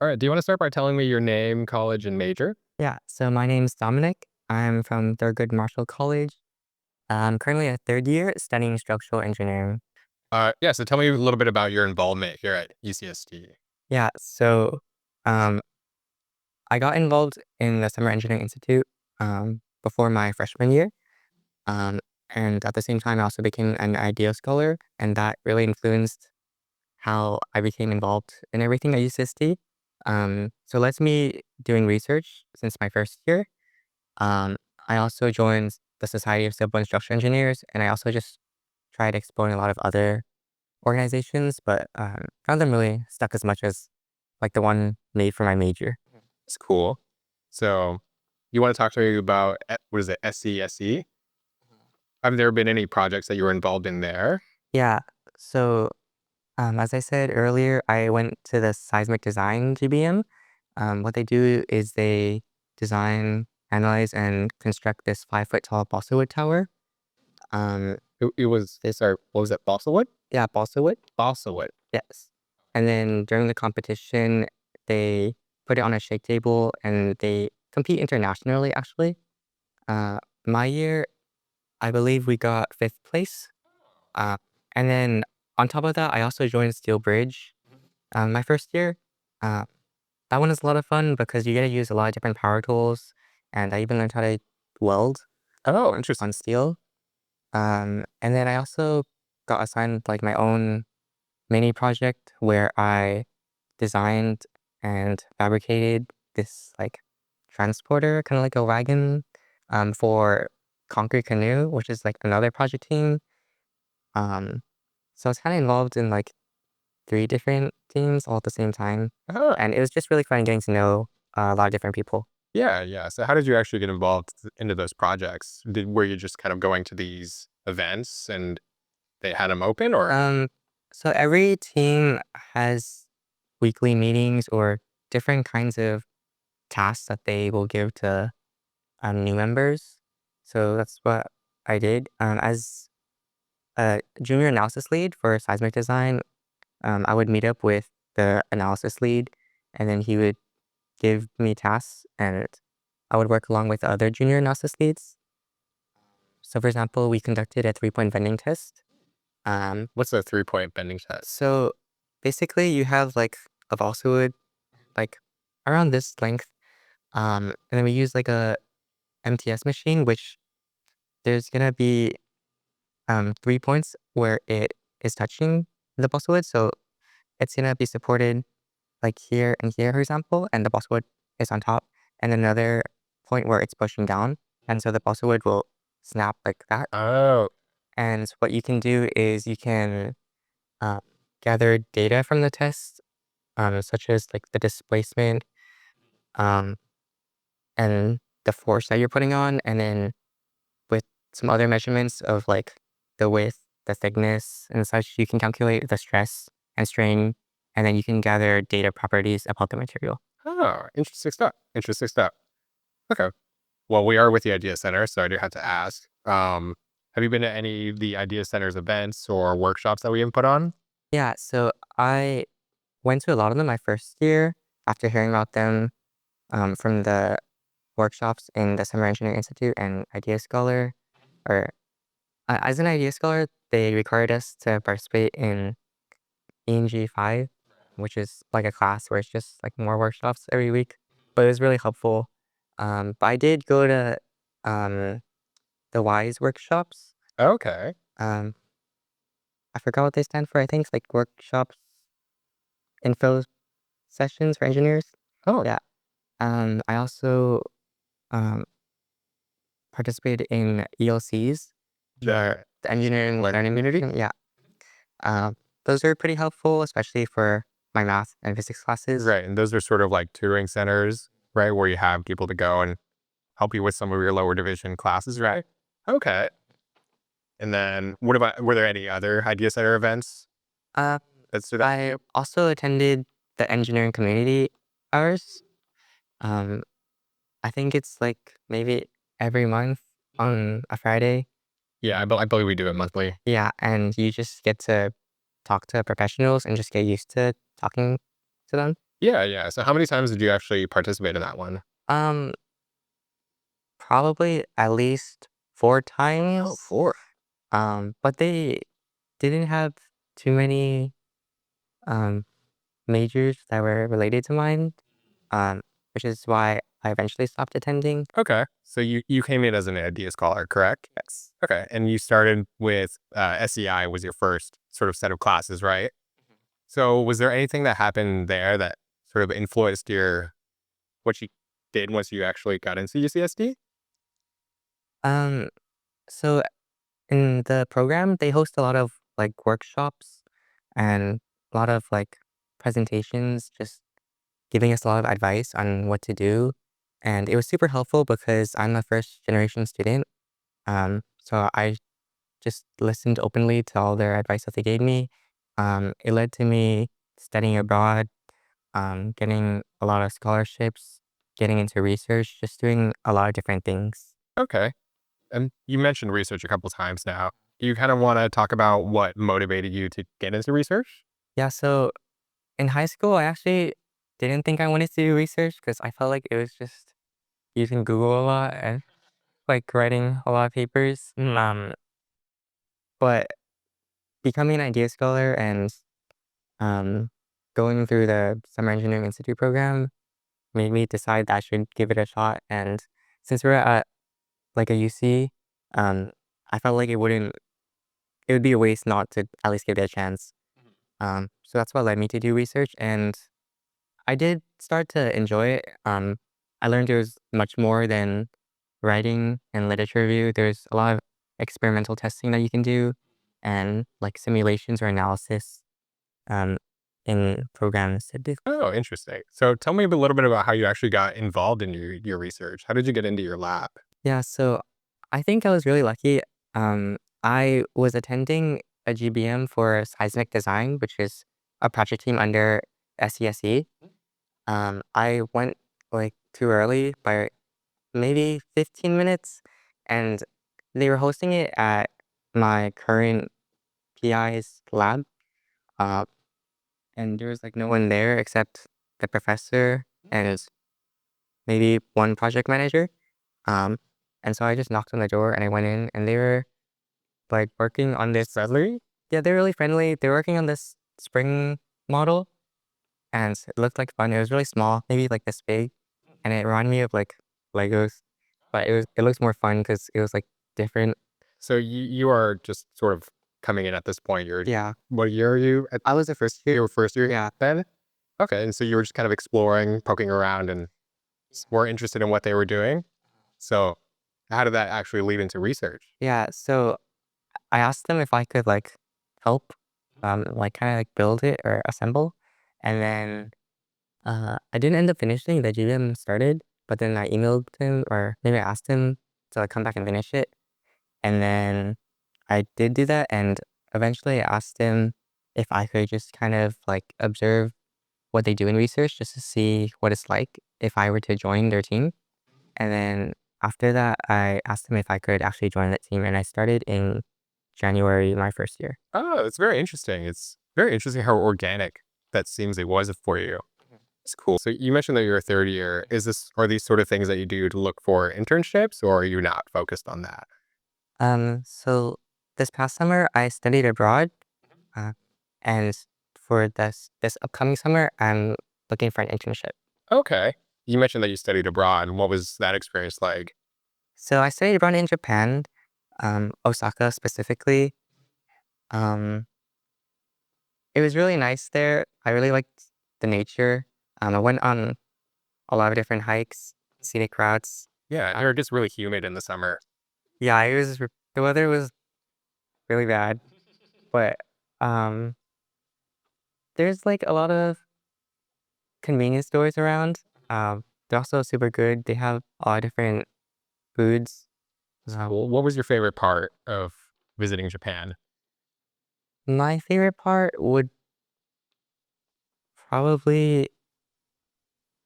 All right. Do you want to start by telling me your name, college, and major? Yeah, so my name's Dominic. I'm from Thurgood Marshall College. I'm currently a third year studying structural engineering. Yeah. So tell me a little bit about your involvement here at UCSD. Yeah, so um, I got involved in the Summer Engineering Institute before my freshman year. Um, and at the same time, I also became an IDEO scholar, and that really influenced how I became involved in everything at UCSD. So lets me doing research since my first year. Um, I also joined the Society of Civil and Structural Engineers, and I also just tried exploring a lot of other organizations, but found them really stuck as much as like the one made for my major. It's cool. So you want to talk to me about what is it, SCSE? Have there been any projects that you were involved in there? Yeah. So as I said earlier, I went to the seismic design GBM. What they do is they design, analyze, and construct this 5 foot tall balsa wood tower. Um, It was, this sorry, what was it? Balsa wood? Yeah, balsa wood. Balsa wood. Yes. And then during the competition, they put it on a shake table and they compete internationally, actually. Uh, my year, I believe we got fifth place. Uh, and then on top of that, I also joined Steel Bridge my first year. Uh, that one is a lot of fun because you get to use a lot of different power tools. And I even learned how to weld Oh, interesting. on steel. And then I also got assigned like my own mini project where I designed and fabricated this like transporter, kind of like a wagon, for Concrete Canoe, which is like another project team. Um, so I was kind of involved in like three different teams all at the same time, Oh, and it was just really fun getting to know a lot of different people. yeah, yeah. So how did you actually get involved into those projects? Were you just kind of going to these events and they had them open, or? Um, so every team has weekly meetings or different kinds of tasks that they will give to new members. So that's what I did. As a junior analysis lead for seismic design, I would meet up with the analysis lead, and then he would give me tasks, and I would work along with the other junior analysis leads. So, for example, we conducted a 3 point bending test. Um, What's the 3 point bending test? so basically, you have like a balsa wood, like around this length, and then we use like a MTS machine, which there's gonna be 3 points where it is touching the balsa wood. So it's gonna be supported like here and here, for example, and the balsa wood is on top, and another point where it's pushing down, and so the balsa wood will snap like that. Oh, And what you can do is you can uh, gather data from the test, such as like the displacement, um, and the force that you're putting on, and then with some other measurements of like the width, the thickness, and such, you can calculate the stress and strain, and then you can gather data properties about the material. oh, interesting stuff. Interesting stuff. Okay. Well, we are with the Idea Center, so I do have to ask. Have you been to any of the Idea Center's events or workshops that we have put on? Yeah, so I went to a lot of them my first year after hearing about them from the workshops in the Summer Engineering Institute and Idea Scholar. Or as an Idea Scholar, they required us to participate in ENG 5, which is like a class where it's just like more workshops every week. But it was really helpful. But I did go to um, the WISE workshops. Okay. Um, I forgot what they stand for. I think it's like workshops, info sessions for engineers. Oh, Yeah. I also um, participated in ELCs, the the engineering learning learning community? system. Yeah. Those are pretty helpful, especially for my math and physics classes. Right. And those are sort of like tutoring centers, right? Where you have people to go and help you with some of your lower division classes, right? Okay. And then what about, were there any other Idea Center events Uh, that stood out to I you? also attended the engineering community hours. Um, I think it's like maybe every month on a Friday. Yeah, I believe we do it monthly. Yeah, and you just get to talk to professionals and just get used to talking to them. Yeah, yeah. So how many times did you actually participate in that one? Um, Probably at least 4 Oh, times. 4. But they didn't have too many um majors that were related to mine. Um, which is why I eventually stopped attending. Okay. So you came in as an idea scholar, correct? Yes. Okay. And you started with SEI was your first sort of set of classes, right? So was there anything that happened there that sort of influenced your what you did once you actually got into UCSD? Um, so in the program, they host a lot of like workshops and a lot of like presentations, just giving us a lot of advice on what to do. And it was super helpful because I'm a first generation student. So I just listened openly to all their advice that they gave me. It led to me studying abroad, getting a lot of scholarships, getting into research, just doing a lot of different things. Okay. And you mentioned research a couple times now. Do you kind of want to talk about what motivated you to get into research? Yeah, so in high school, I actually didn't think I wanted to do research because I felt like it was just using Google a lot and like writing a lot of papers. But becoming an idea scholar and um, going through the Summer Engineering Institute program made me decide that I should give it a shot. And since we're at like a UC, um, I felt like it would be a waste not to at least give it a chance. So that's what led me to do research, and I did start to enjoy it. I learned there was much more than writing and literature review. There's a lot of experimental testing that you can do, and like simulations or analysis um, in programs to do. Oh, interesting. So tell me a little bit about how you actually got involved in your research. How did you get into your lab? Yeah, so I think I was really lucky. I was attending a GBM for seismic design, which is a project team under SESE. I went like too early by maybe 15 minutes, and they were hosting it at my current PI's lab. Uh, and there was like no one there except the professor and maybe one project manager. Um, and so I just knocked on the door and I went in, and they were like working on this. Friendly? Yeah, they're really friendly. They're working on this spring model, and it looked like fun. It was really small, maybe like this big, and it reminded me of like Legos, but it looks more fun because it was like different. So you are just sort of coming in at this point. You're Yeah, what year are you at I was the first year. your first year Yeah, then? Okay. And so you were just kind of exploring, poking around and were interested in what they were doing. So how did that actually lead into research? yeah. So I asked them if I could like help, like kind of like build it or assemble, and then I didn't end up finishing. The GM started, but then I emailed him or maybe I asked him to like come back and finish it, and then I did do that, and eventually I asked him if I could just kind of like observe what they do in research just to see what it's like if I were to join their team. And then after that, I asked him if I could actually join that team, and I started in January my first year. Oh, it's very interesting. It's very interesting how organic that seems it was for you. It's cool. So you mentioned that you're a third year. Are these sort of things that you do to look for internships or are you not focused on that? So this past summer I studied abroad, uh, and for this upcoming summer I'm looking for an internship. Okay. You mentioned that you studied abroad. What was that experience like? So I studied abroad in Japan, Osaka specifically. Um, it was really nice there. I really liked the nature. I went on a lot of different hikes, scenic routes. Yeah, Uh, they're just really humid in the summer. yeah, the weather was really bad, but um, there's like a lot of convenience stores around. They're also super good. They have a lot of different foods. It's cool. What was your favorite part of visiting Japan? My favorite part would probably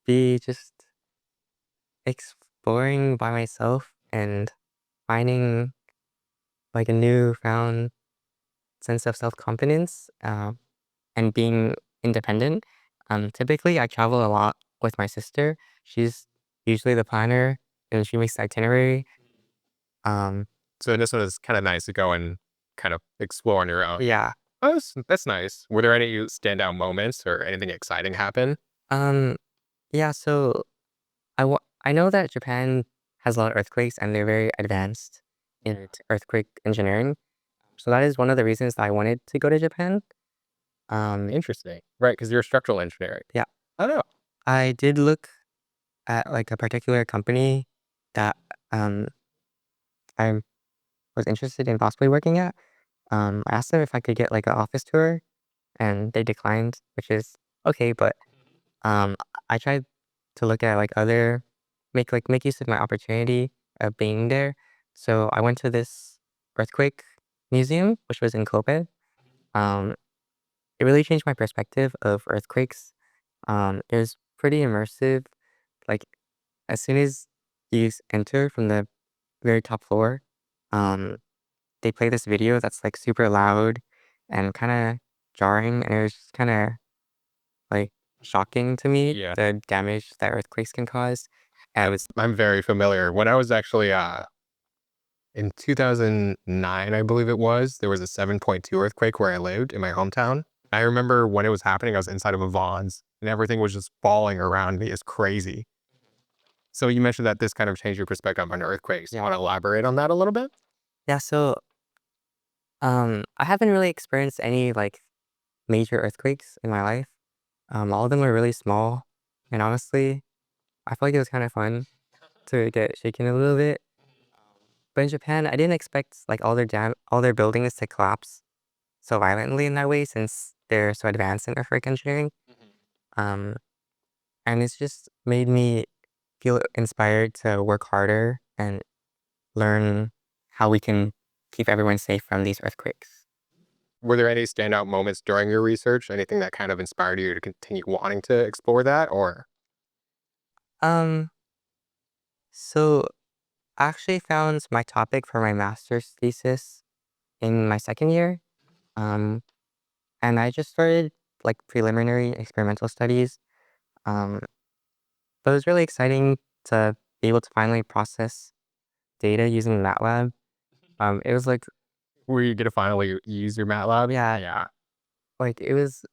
be just exploring by myself and finding like a newfound sense of self confidence and being independent. Typically I travel a lot with my sister. She's usually the planner and she makes the itinerary. Um, So this one is kind of nice to go and kind of explore on your own. yeah. Oh, that's nice. Were there any standout moments or anything exciting happen? Um, yeah, so I know that Japan has a lot of earthquakes and they're very advanced in earthquake engineering. So that is one of the reasons that I wanted to go to Japan. Um, Interesting. Right, because you're structural engineering. yeah, I don't know. I did look at like a particular company that um I was interested in possibly working at. I asked them if I could get like an office tour and they declined, which is okay, but um I tried to look at like other make use of my opportunity of being there. So I went to this earthquake museum, which was in Kobe. Um, it really changed my perspective of earthquakes. It was pretty immersive. Like as soon as you enter from the very top floor, um, they play this video that's like super loud and kind of jarring, and it was just kind of like shocking to me Yeah, the damage that earthquakes can cause. And I was I'm very familiar. When I was actually in 2009, I believe it was, there was a 7.2 earthquake where I lived in my hometown. I remember when it was happening, I was inside of a Vons and everything was just falling around me. It's crazy. So you mentioned that this kind of changed your perspective on earthquakes. You yeah want to elaborate on that a little bit? yeah. So I haven't really experienced any like major earthquakes in my life. All of them were really small, and honestly, I feel like it was kind of fun to get shaken a little bit. But in Japan, I didn't expect like all their buildings to collapse so violently in that way since they're so advanced in earthquake engineering. Um, and it's just made me feel inspired to work harder and learn how we can keep everyone safe from these earthquakes. Were there any standout moments during your research? Anything that kind of inspired you to continue wanting to explore that? Or, Um, so I actually found my topic for my master's thesis in my second year. Um, and I just started like preliminary experimental studies. Um, but it was really exciting to be able to finally process data using MATLAB. It was like, were you going to finally use your MATLAB? yeah, Yeah. like it was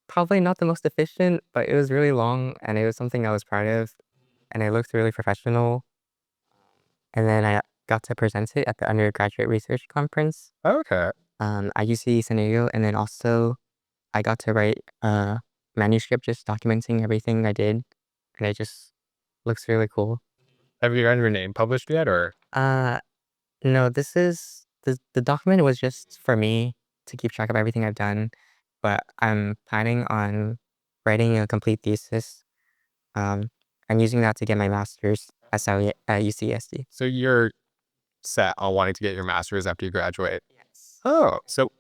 probably not the most efficient, but it was really long and it was something I was proud of and it looked really professional. And then I got to present it at the undergraduate research conference Okay. at UC San Diego. And then also I got to write a manuscript just documenting everything I did. And it just looks really cool. Have you gotten your name published yet? Or, Uh, no, this is the document was just for me to keep track of everything I've done, but I'm planning on writing a complete thesis. Um, I'm using that to get my master's at UCSD. so you're set on wanting to get your master's after you graduate? Yes. Oh, so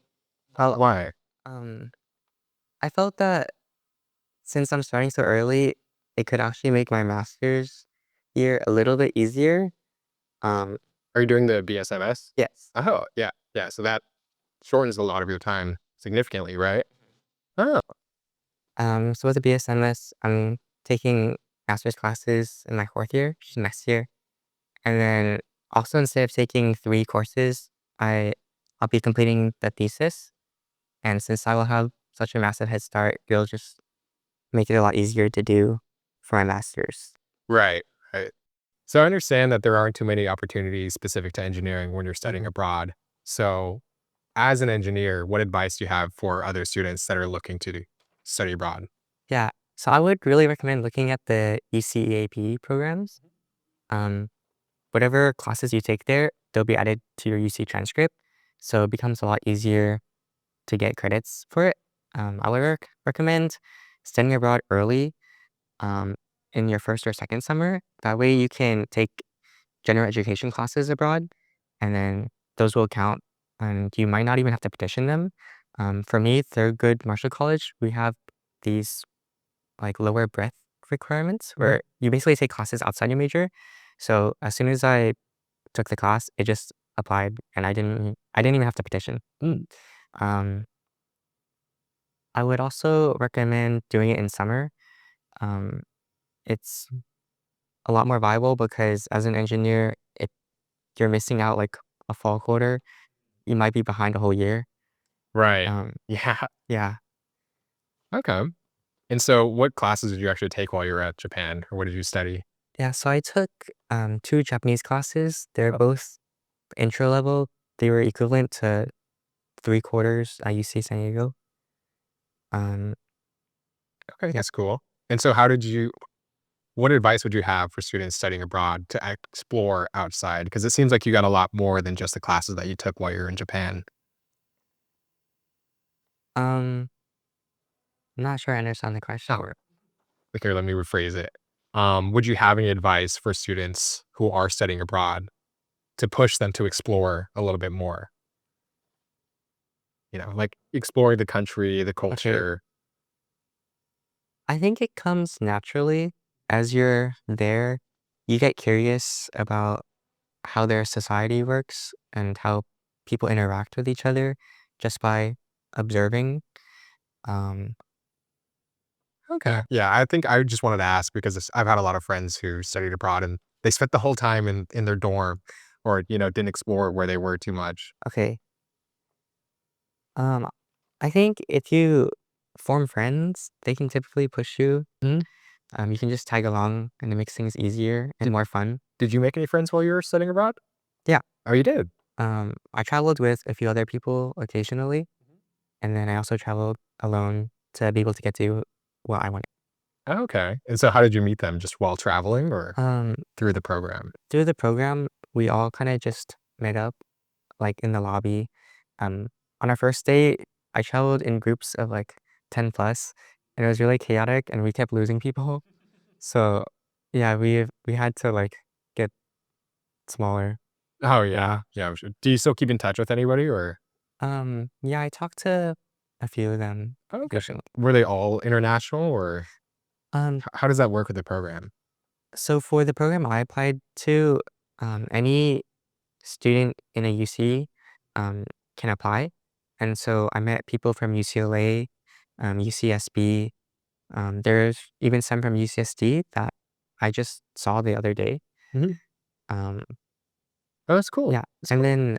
Well, why? um, I felt that since I'm starting so early, it could actually make my master's year a little bit easier. Um, Are you doing the BSMS? yes. Oh, yeah. Yeah. So that shortens a lot of your time significantly, right? Oh, So with the BSMS, I'm taking master's classes in my fourth year, which is next year. And then also instead of taking three courses, I'll be completing the thesis. And since I will have such a massive head start, it'll just make it a lot easier to do for my master's. right. Right. So I understand that there aren't too many opportunities specific to engineering when you're studying Mhm. abroad. So, as an engineer, what advice do you have for other students that are looking to study abroad? Yeah. So I would really recommend looking at the ECEAP programs. Um, whatever classes you take there, they'll be added to your UC transcript. So it becomes a lot easier to get credits for it. I would recommend studying abroad early um, in your first or second summer. That way you can take general education classes abroad, and then those will count, and you might not even have to petition them. For me, Thurgood Marshall College, we have these like lower breadth requirements where you basically take classes outside your major. So as soon as I took the class, it just applied, and I didn't even have to petition. Um, I would also recommend doing it in summer. Um, it's a lot more viable because as an engineer, if you're missing out like a fall quarter, you might be behind a whole year. Right. Um, Yeah. yeah. Okay. And so what classes did you actually take while you were at Japan, or what did you study? Yeah, so I took two Japanese classes. They're Oh, both intro level. They were equivalent to 3 quarters at UC San Diego. Um, okay, yeah. that's cool. And so what advice would you have for students studying abroad to explore outside? Because it seems like you got a lot more than just the classes that you took while you were in Japan. Um, I'm not sure I understand the question. Oh, here, let me rephrase it. Would you have any advice for students who are studying abroad to push them to explore a little bit more? Like exploring the country, the Okay, culture. I think it comes naturally as you're there. You get curious about how their society works and how people interact with each other just by observing. Um, Okay. yeah, Yeah, I think I just wanted to ask because I've had a lot of friends who studied abroad and they spent the whole time in their dorm or, didn't explore where they were too much. okay. Um, I think if you form friends, they can typically push you. Mhm. You can just tag along and it makes things easier and Did, more fun. did you make any friends while you were studying abroad? Yeah. Oh, you did? I traveled with a few other people occasionally, and then I also traveled alone to be able to get to what I wanted. Oh, okay. And so how did you meet them? Just while traveling or Um, through the program? Through the program, we all kind of just met up like in the lobby. Um, on our first day, I traveled in groups of like 10 plus, and it was really chaotic, and we kept losing people. So, yeah, we had to like get smaller. Oh, yeah. Yeah. Sure. Do you still keep in touch with anybody or? Yeah, I talked to a few of them Okay. occasionally. Were they all international or Um, how does that work with the program? so for the program I applied to, any student in a UC um, can apply. And so I met people from UCLA, UCSB. There's even some from UCSD that I just saw the other day. Mhm. Um, Oh, that's cool. yeah. That's And cool. then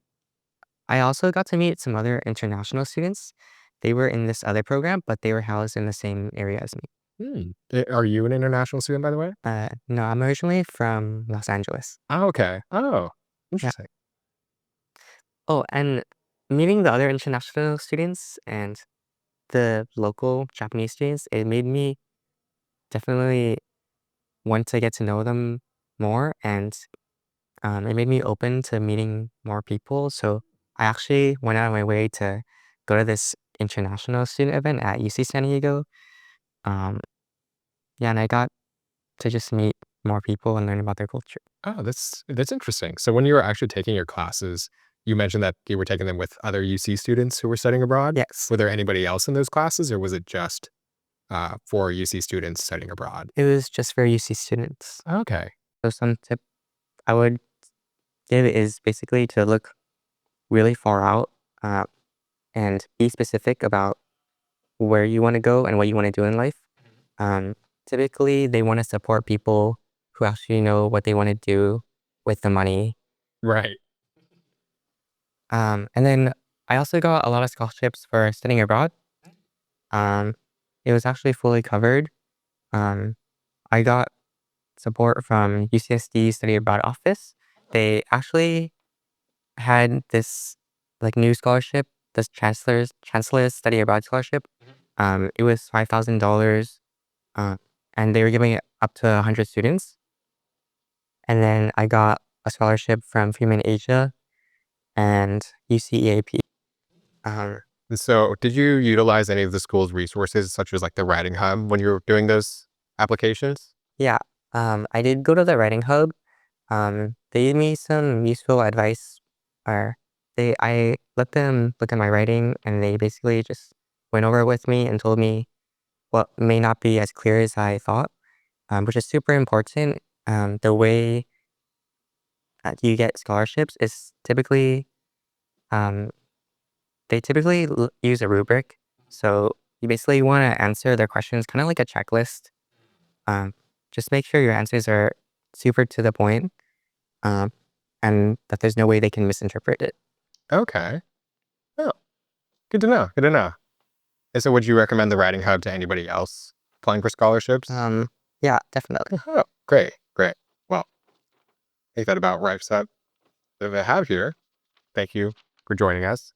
I also got to meet some other international students. They were in this other program, but they were housed in the same area as me. Are you an international student, by the way? No, I'm originally from Los Angeles. Oh, okay. Oh, Yeah. interesting. Oh, and meeting the other international students and the local Japanese students, it made me definitely want to get to know them more, and it made me open to meeting more people. So I actually went out of my way to go to this international student event at UC San Diego. Um, yeah, and I got to just meet more people and learn about their culture. Oh, that's interesting. So when you were actually taking your classes, you mentioned that you were taking them with other UC students who were studying abroad. Yes, Were there anybody else in those classes, or was it just for UC students studying abroad? it was just for UC students. Okay. So some tip I would give is basically to look really far out uh, and be specific about where you want to go and what you want to do in life. Um, Typically, they want to support people who actually know what they want to do with the money. Right. And then I also got a lot of scholarships for studying abroad. Um, it was actually fully covered. Um, I got support from UCSD Study Abroad office. They actually had this like new scholarship, this chancellor's study abroad scholarship. It was $5,000, uh, and they were giving it up to 100 students. And then I got a scholarship from Freeman Asia and UCEAP. Um, So did you utilize any of the school's resources, such as like the writing hub, when you were doing those applications? yeah, I did go to the writing hub. They gave me some useful advice, or I let them look at my writing, and they basically just went over it with me and told me what may not be as clear as I thought, which is super important. The way that you get scholarships is typically um, they typically use a rubric. So You basically want to answer their questions kind of like a checklist. Just make sure your answers are super to the point, um, and that there's no way they can misinterpret it. Okay. Oh, good to know. Good to know. And so would you recommend the Writing Hub to anybody else applying for scholarships? Yeah, definitely. Oh, great. Great. Well, I think that about wraps up what I have here. Thank you for joining us.